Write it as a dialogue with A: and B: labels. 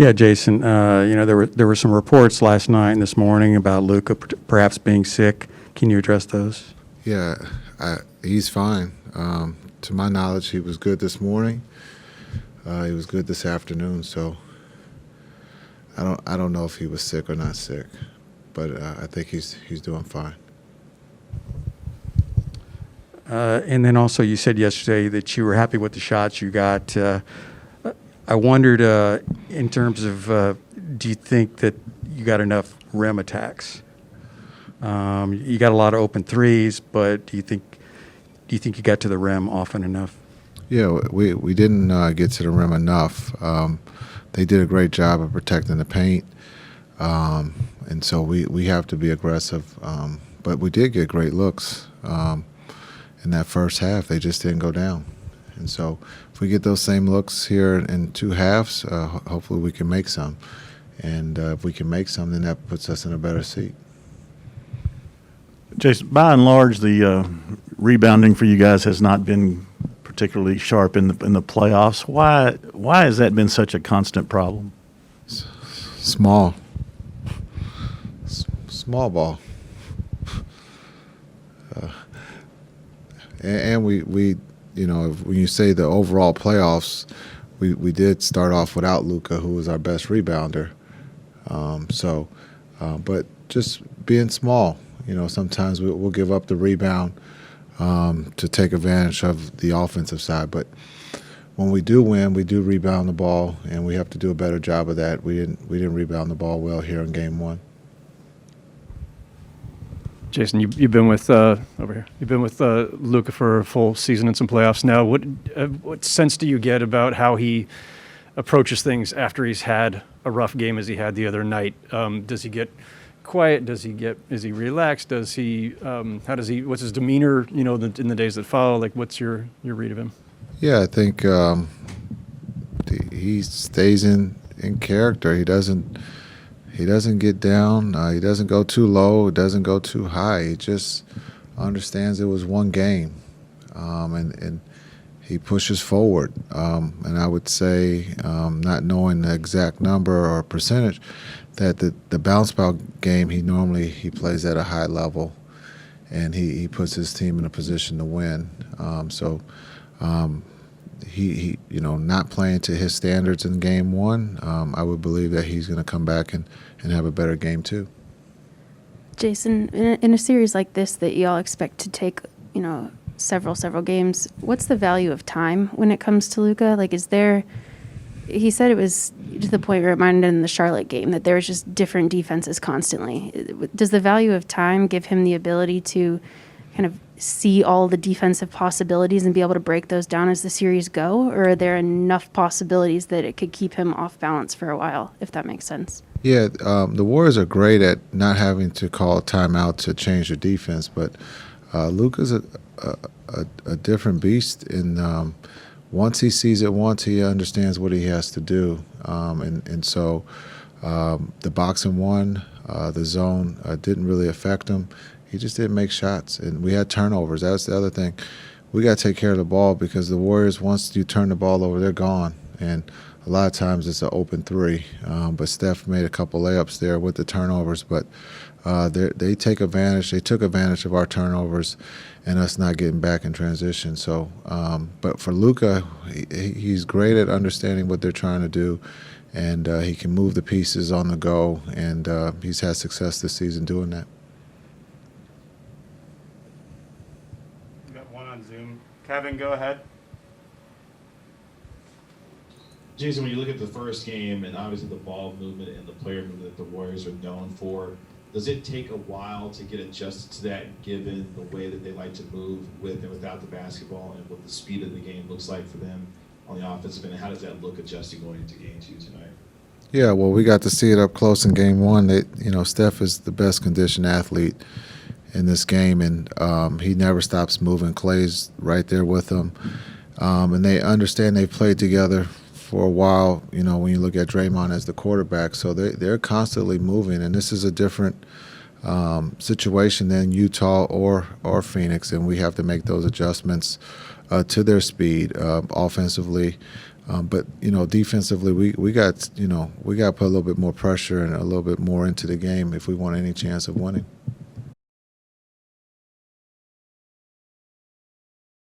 A: Yeah, Jason. There were some reports last night and this morning about Luka perhaps being sick. Can you address those?
B: Yeah, he's fine. To my knowledge, he was good this morning. He was good this afternoon. So I don't know if he was sick or not sick, but I think he's doing fine.
A: And then also, you said yesterday that you were happy with the shots you got. I wondered, in terms of, do you think that you got enough rim attacks? You got a lot of open threes, but do you think you got to the rim often enough?
B: Yeah, we didn't get to the rim enough. They did a great job of protecting the paint, and so we have to be aggressive. But we did get great looks in that first half. They just didn't go down. And so if we get those same looks here in two halves, hopefully we can make some. And if we can make some, then that puts us in a better seat.
C: Jason, by and large, the rebounding for you guys has not been particularly sharp in the playoffs. Why has that been such a constant problem?
B: Small ball. And we when you say the overall playoffs, we did start off without Luka, who was our best rebounder. But just being small, sometimes we'll give up the rebound to take advantage of the offensive side. But when we do win, we do rebound the ball, and we have to do a better job of that. We didn't rebound the ball well here in Game 1.
D: Jason, you've been with over here. You've been with Luka for a full season and some playoffs now. What sense do you get about how he approaches things after he's had a rough game as he had the other night? Does he get quiet? Is he relaxed? What's his demeanor? In the days that follow. Like, what's your read of him?
B: Yeah, I think he stays in character. He doesn't get down. He doesn't go too low. He doesn't go too high. He just understands it was one game, and he pushes forward. And I would say, not knowing the exact number or percentage, that the bounce-back game he plays at a high level, and he puts his team in a position to win. He not playing to his standards in Game 1, I would believe that he's going to come back and have a better Game 2.
E: Jason, in a series like this that you all expect to take, several games, what's the value of time when it comes to Luka? Like, he said it was to the point where it reminded him in the Charlotte game that there was just different defenses constantly. Does the value of time give him the ability to kind of see all the defensive possibilities and be able to break those down as the series go, or are there enough possibilities that it could keep him off balance for a while, if that makes sense?
B: Yeah, the Warriors are great at not having to call a timeout to change their defense, but Luka's a different beast. And once he sees it once, he understands what he has to do. So the box and one, the zone didn't really affect him. He just didn't make shots, and we had turnovers. That's the other thing. We got to take care of the ball, because the Warriors, once you turn the ball over, they're gone. And a lot of times it's an open three. But Steph made a couple layups there with the turnovers. But they take advantage. They took advantage of our turnovers and us not getting back in transition. So, but for Luka, he's great at understanding what they're trying to do, and he can move the pieces on the go. And he's had success this season doing that.
D: Kevin, go ahead.
F: Jason, when you look at the first game and obviously the ball movement and the player movement that the Warriors are known for, does it take a while to get adjusted to that, given the way that they like to move with and without the basketball, and what the speed of the game looks like for them on the offensive end? How does that look adjusting going into Game 2 tonight? Yeah,
B: well, we got to see it up close in Game 1. Steph is the best conditioned athlete in this game, and he never stops moving. Clay's right there with him, and they understand they've played together for a while. When you look at Draymond as the quarterback, so they're constantly moving, and this is a different situation than Utah or Phoenix, and we have to make those adjustments to their speed offensively. But defensively, we got to put a little bit more pressure and a little bit more into the game if we want any chance of winning.